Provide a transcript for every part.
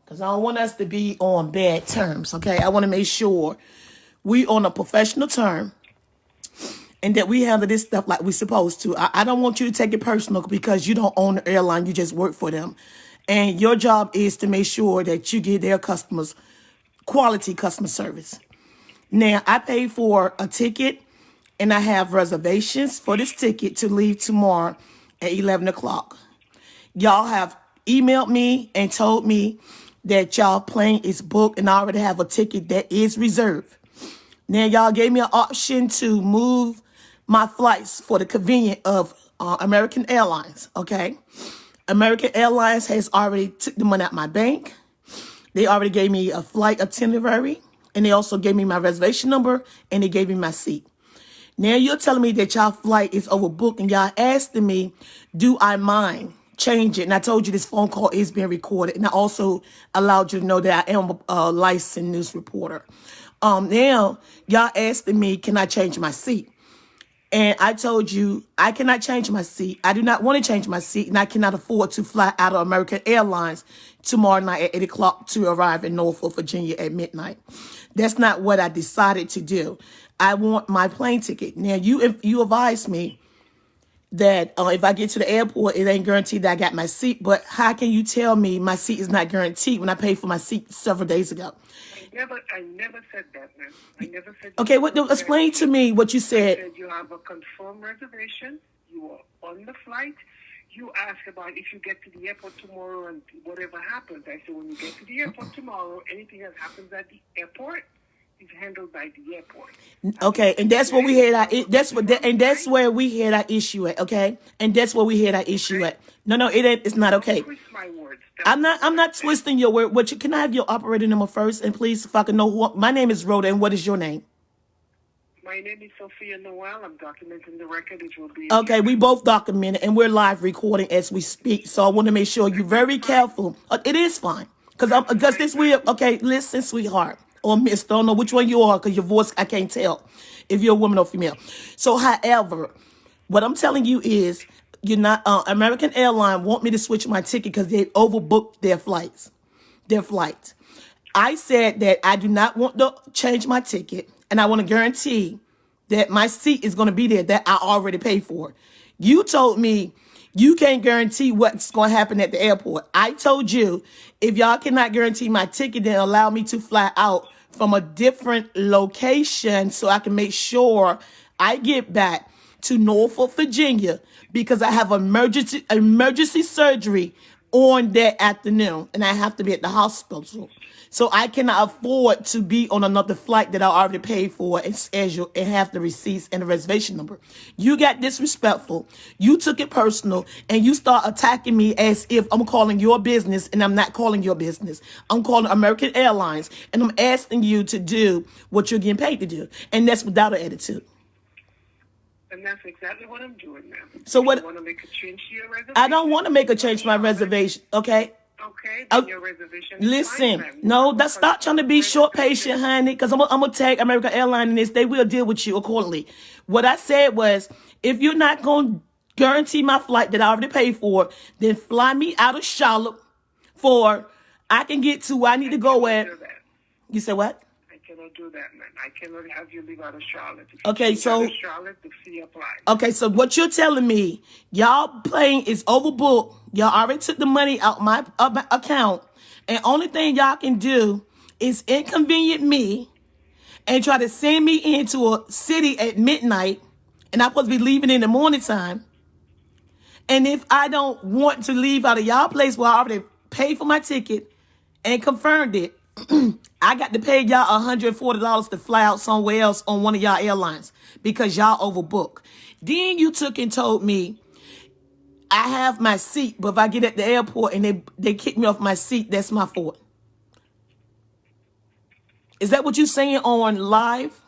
because I don't want us to be on bad terms, okay? I want to make sure we on a professional term and that we handle this stuff like we're supposed to. I don't want you to take it personal because you don't own the airline, you just work for them. And your job is to make sure that you give their customers quality customer service. Now, I paid for a ticket and I have reservations for this ticket to leave tomorrow at 11 o'clock. Y'all have emailed me and told me that y'all plane is booked and I already have a ticket that is reserved. Now, y'all gave me an option to move my flights for the convenience of American Airlines, okay? American Airlines has already took the money out my bank. They already gave me a flight itinerary, and they also gave me my reservation number, and they gave me my seat. Now you're telling me that y'all flight is overbooked, and y'all asking me, do I mind change it? And I told you this phone call is being recorded, and I also allowed you to know that I am a licensed news reporter. Now y'all asking me, can I change my seat? And I told you, I cannot change my seat. I do not want to change my seat, and I cannot afford to fly out of American Airlines tomorrow night at 8 o'clock to arrive in Norfolk, Virginia at midnight. That's not what I decided to do. I want my plane ticket. Now, you advised me that if I get to the airport, it ain't guaranteed that I got my seat. But how can you tell me my seat is not guaranteed when I paid for my seat several days ago? I never said that, man. I never said. Okay, explain to me what you said. I said you have a confirmed reservation. You are on the flight. You asked about if you get to the airport tomorrow and whatever happens. I said when you get to the airport tomorrow, anything that happens at the airport is handled by the airport. Okay, and that's what we had. That's where we had our issue at. Okay, and that's where we had our issue at. No, it ain't. It's not okay. Twist my words. I'm not twisting your word. Can I have your operator number first, and please, if I can know who? My name is Rhoda, and what is your name? My name is Sophia Noel. I'm documenting the record. It will be okay. We both documented, and we're live recording as we speak. So I want to make sure you're very careful. It is fine because this we okay. Listen, sweetheart. Or miss, don't know which one you are because your voice, I can't tell if you're a woman or female. So, however, what I'm telling you is you're not, American Airlines want me to switch my ticket because they overbooked their flights. I said that I do not want to change my ticket and I want to guarantee that my seat is going to be there that I already paid for. You told me you can't guarantee what's going to happen at the airport. I told you, if y'all cannot guarantee my ticket, then allow me to fly out from a different location so I can make sure I get back to Norfolk, Virginia, because I have emergency surgery on that afternoon, and I have to be at the hospital. So I cannot afford to be on another flight that I already paid for and schedule and have the receipts and the reservation number. You got disrespectful. You took it personal, and you start attacking me as if I'm calling your business, and I'm not calling your business. I'm calling American Airlines, and I'm asking you to do what you're getting paid to do, and that's without an attitude. And that's exactly what I'm doing now. So what? You want to make a change to your reservation? I don't want to make a change to my reservation. Okay. Okay, then your reservation. Listen, no, stop trying to be short patient, honey, because I'm gonna tag American Airlines in this. They will deal with you accordingly. What I said was, if you're not gonna guarantee my flight that I already paid for, then fly me out of Charlotte I can get to where I need to go at. You said what? I cannot do that, man. I cannot have you leave out of Charlotte. Okay, so out of Charlotte, the fee applies. Okay, so what you're telling me, y'all plane is overbooked. Y'all already took the money out my account, and only thing y'all can do is inconvenient me and try to send me into a city at midnight, and I'm supposed to be leaving in the morning time. And if I don't want to leave out of y'all place where I already paid for my ticket and confirmed it, I got to pay y'all $140 to fly out somewhere else on one of y'all airlines because y'all overbooked. Then you took and told me I have my seat, but if I get at the airport and they kick me off my seat, that's my fault. Is that what you're saying on live?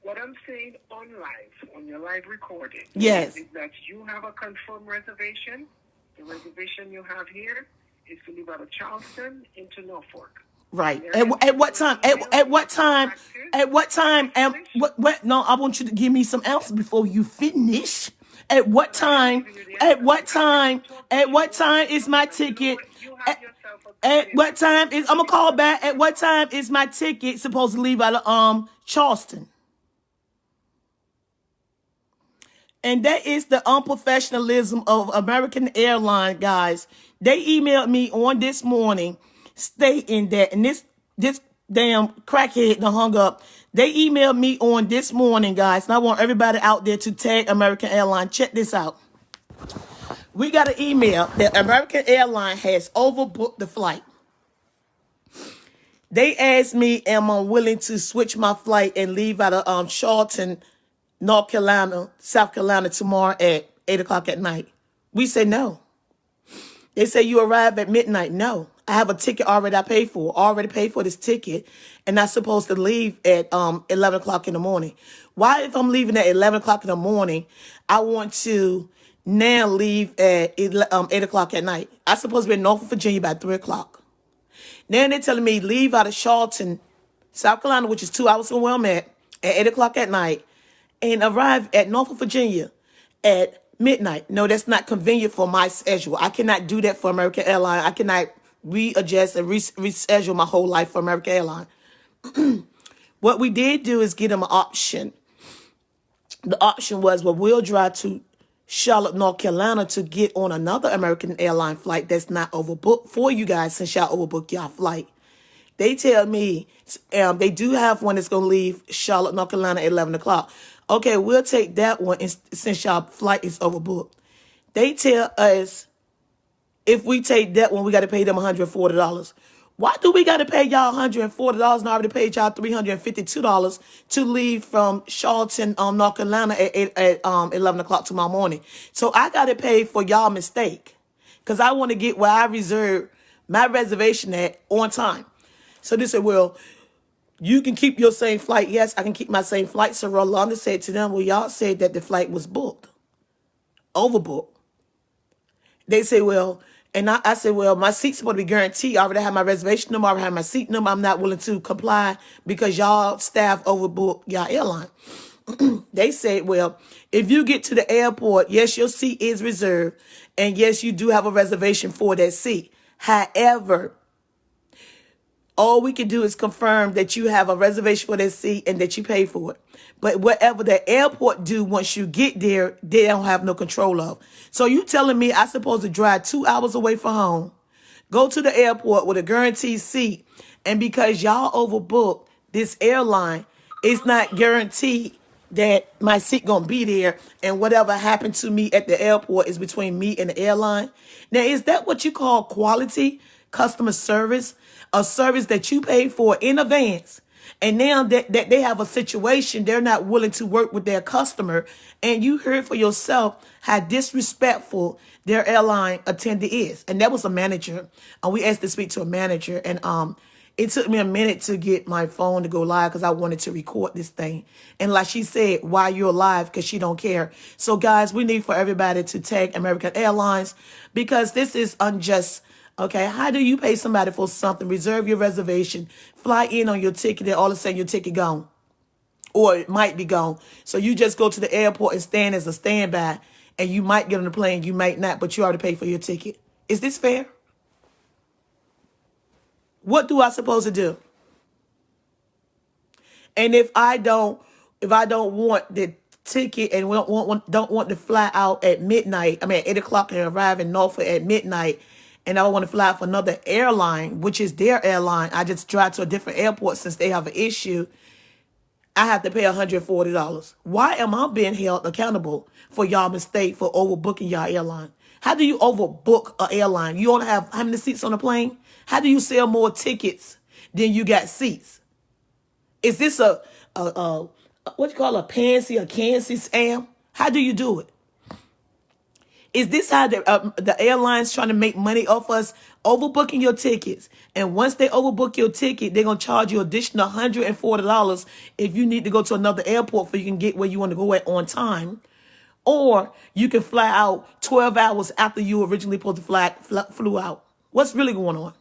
What I'm saying on your live recording, yes, is that you have a confirmed reservation. The reservation you have here is to leave out of Charleston into Norfolk. Right. At what time? At what time? At what time? What? No, I want you to give me some answers before you finish. At what So I am time? giving you the At answer. what I already time? talked with At you. what time is my You know ticket? what? You have At, yourself a at client. what time is I'm gonna Listen call to back? me. At what time is my ticket supposed to leave out of Charleston? And that is the unprofessionalism of American Airlines, guys. They emailed me on this morning stating that, and this damn crackhead done hung up. They emailed me on this morning, guys, and I want everybody out there to tag American Airlines. Check this out. We got an email that American Airlines has overbooked the flight. They asked me, am I willing to switch my flight and leave out of Charleston, North Carolina, South Carolina tomorrow at 8 o'clock at night? We said no. They say you arrive at midnight. No. I have a ticket already I paid for. Already paid for this ticket. And I'm supposed to leave at 11 o'clock in the morning. Why, if I'm leaving at 11 o'clock in the morning, I want to now leave at 8 o'clock at night? I'm supposed to be in Norfolk, Virginia by 3 o'clock. Now they're telling me leave out of Charleston, South Carolina, which is 2 hours from where I'm at 8 o'clock at night, and arrive at Norfolk, Virginia at midnight. No, that's not convenient for my schedule. I cannot do that for American Airlines. I cannot readjust and reschedule my whole life for American Airlines. What we did do is get them an option. The option was, well, we'll drive to Charlotte, North Carolina to get on another American Airlines flight that's not overbooked for you guys since y'all overbooked y'all flight. They tell me they do have one that's going to leave Charlotte, North Carolina at 11 o'clock. Okay, we'll take that one since y'all flight is overbooked. They tell us if we take that one, we got to pay them $140. Why do we got to pay y'all $140 and I already paid y'all $352 to leave from Charleston, North Carolina at 11 o'clock tomorrow morning? So I got to pay for y'all mistake because I want to get where I reserved my reservation at on time. So they said, well, you can keep your same flight. Yes, I can keep my same flight. So Rolanda said to them, well, y'all said that the flight was booked, overbooked. They say, well, and I said, well, my seat's supposed to be guaranteed. I already have my reservation number. I already have my seat number. I'm not willing to comply because y'all staff overbooked y'all airline. They said, well, if you get to the airport, yes, your seat is reserved. And yes, you do have a reservation for that seat. However, all we can do is confirm that you have a reservation for that seat and that you pay for it. But whatever the airport do once you get there, they don't have no control of. So you telling me I supposed to drive 2 hours away from home, go to the airport with a guaranteed seat, and because y'all overbooked this airline, it's not guaranteed that my seat gonna be there, and whatever happened to me at the airport is between me and the airline. Now, is that what you call quality customer service? A service that you paid for in advance, and now that they have a situation, they're not willing to work with their customer, and you heard for yourself how disrespectful their airline attendant is. And that was a manager, and we asked to speak to a manager, and it took me a minute to get my phone to go live because I wanted to record this thing. And like she said, why you're live, because she don't care. So guys, we need for everybody to tag American Airlines because this is unjust. Okay, how do you pay somebody for something, reserve your reservation, fly in on your ticket, and all of a sudden your ticket gone? Or it might be gone. So you just go to the airport and stand as a standby, and you might get on the plane, you might not, but you already paid for your ticket. Is this fair? What do I supposed to do? And if I don't want the ticket and we don't want to fly out at midnight, I mean at 8 o'clock and arrive in Norfolk at midnight, and I want to fly for another airline, which is their airline, I just drive to a different airport since they have an issue, I have to pay $140. Why am I being held accountable for y'all mistake for overbooking y'all airline? How do you overbook an airline? You only have how many seats on the plane? How do you sell more tickets than you got seats? Is this a what you call a pansy, a cancy scam? How do you do it? Is this how the airlines trying to make money off us overbooking your tickets? And once they overbook your ticket, they're going to charge you additional $140 if you need to go to another airport so you can get where you want to go at on time. Or you can fly out 12 hours after you originally supposed to flew out. What's really going on?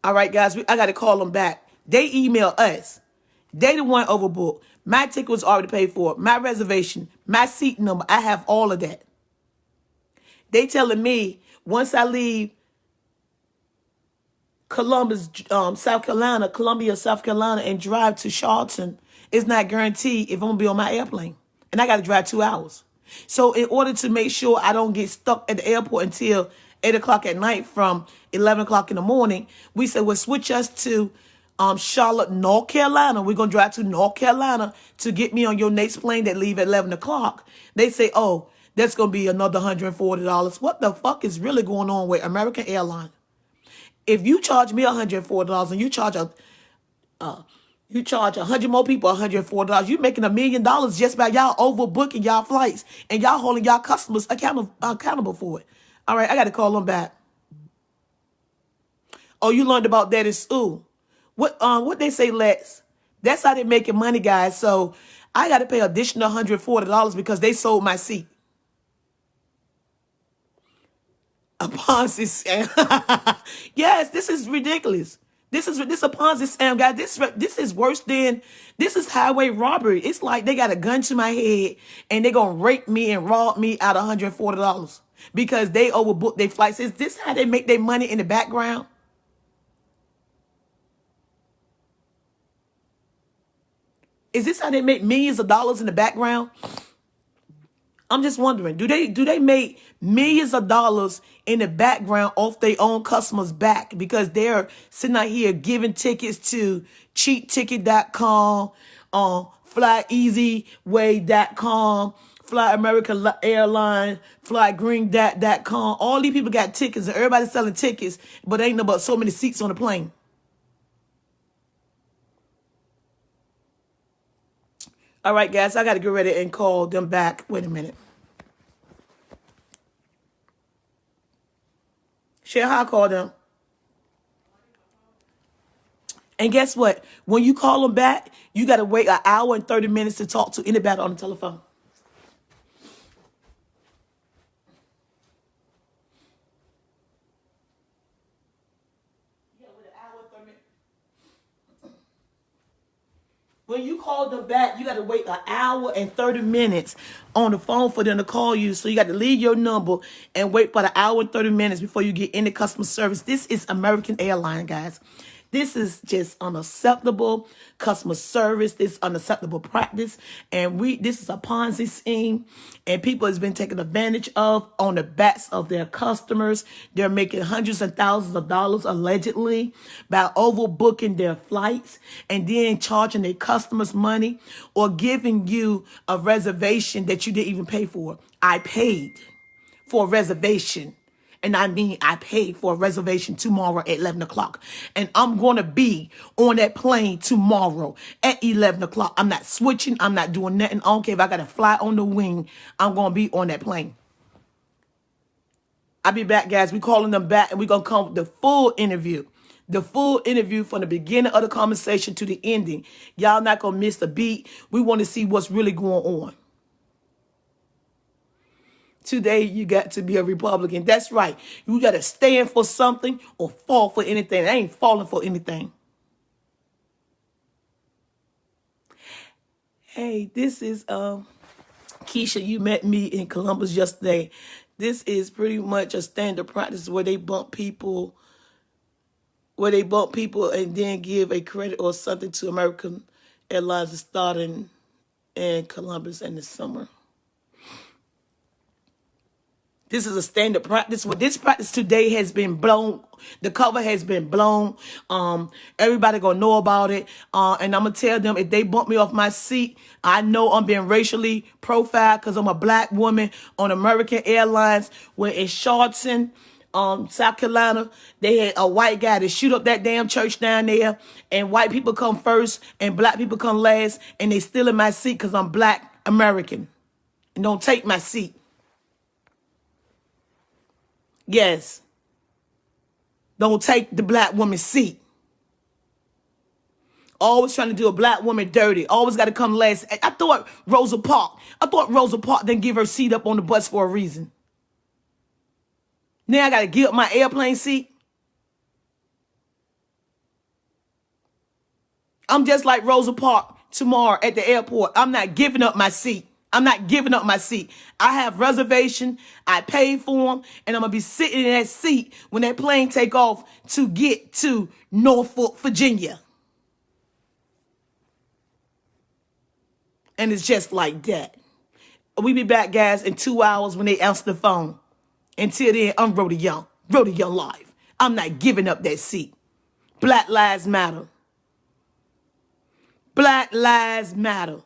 All right, guys, I got to call them back. They email us. They the one overbooked. My ticket was already paid for. My reservation, my seat number, I have all of that. They telling me once I leave Columbia, South Carolina, and drive to Charleston, it's not guaranteed if I'm gonna be on my airplane. And I gotta drive 2 hours. So in order to make sure I don't get stuck at the airport until 8 o'clock at night from 11 o'clock in the morning, we said, well, switch us to Charlotte, North Carolina. We're gonna drive to North Carolina to get me on your next plane that leave at 11 o'clock. They say, oh, that's gonna be another $140. What the fuck is really going on with American Airlines? If you charge me $104 and you charge 100 more people $104, you're making $1 million just by y'all overbooking y'all flights and y'all holding y'all customers accountable for it. All right, I got to call them back. Oh, you learned about that in school. What they say, Lex? That's how they're making money, guys. So I got to pay additional $140 because they sold my seat. A Ponzi scam. Yes, this is ridiculous. This is a Ponzi scam, guys. This is worse than, this is highway robbery. It's like they got a gun to my head and they're gonna rape me and rob me out of $140 because they overbooked their flights. Is this how they make their money in the background? Is this how they make millions of dollars in the background? I'm just wondering, do they make millions of dollars in the background off their own customers' back because they're sitting out here giving tickets to cheapticket.com, flyeasyway.com, Fly American Airlines, flygreen.com. All these people got tickets and everybody's selling tickets, but ain't no but so many seats on the plane. All right, guys, I got to get ready and call them back. Wait a minute. Share how I call them. And guess what? When you call them back, you got to wait an hour and 30 minutes to talk to anybody on the telephone. When you call them back, you got to wait an hour and 30 minutes on the phone for them to call you. So you got to leave your number and wait for the hour and 30 minutes before you get any customer service. This is American Airlines, guys. This is just unacceptable customer service. This is unacceptable practice. And this is a Ponzi scheme. And people has been taken advantage of on the backs of their customers. They're making hundreds and thousands of dollars allegedly by overbooking their flights and then charging their customers money or giving you a reservation that you didn't even pay for. I paid for a reservation. And I mean, I paid for a reservation tomorrow at 11 o'clock. And I'm going to be on that plane tomorrow at 11 o'clock. I'm not switching. I'm not doing nothing. I don't care if I got to fly on the wing. I'm going to be on that plane. I'll be back, guys. We're calling them back and we're going to come with the full interview. The full interview from the beginning of the conversation to the ending. Y'all not going to miss a beat. We want to see what's really going on. Today, you got to be a Republican. That's right. You got to stand for something or fall for anything. I ain't falling for anything. Hey, this is Keisha. You met me in Columbus yesterday. This is pretty much a standard practice where they bump people, and then give a credit or something to American Airlines starting in Columbus in the summer. This is a standard practice. Well, this practice today has been blown. The cover has been blown. Everybody gonna know about it. And I'm gonna tell them if they bump me off my seat, I know I'm being racially profiled because I'm a black woman on American Airlines. Where in Charleston, South Carolina, they had a white guy to shoot up that damn church down there. And white people come first and black people come last. And they still in my seat because I'm black American. And don't take my seat. Yes. Don't take the black woman's seat. Always trying to do a black woman dirty. Always got to come last. I thought Rosa Parker didn't give her seat up on the bus for a reason. Now I got to give up my airplane seat. I'm just like Rosa Parker tomorrow at the airport. I'm not giving up my seat. I'm not giving up my seat. I have reservation. I paid for them, and I'm gonna be sitting in that seat when that plane take off to get to Norfolk, Virginia. And it's just like that. We be back, guys, in 2 hours when they answer the phone. Until then, I'm Rhoda Young. Rhoda Young Live. I'm not giving up that seat. Black Lives Matter. Black Lives Matter.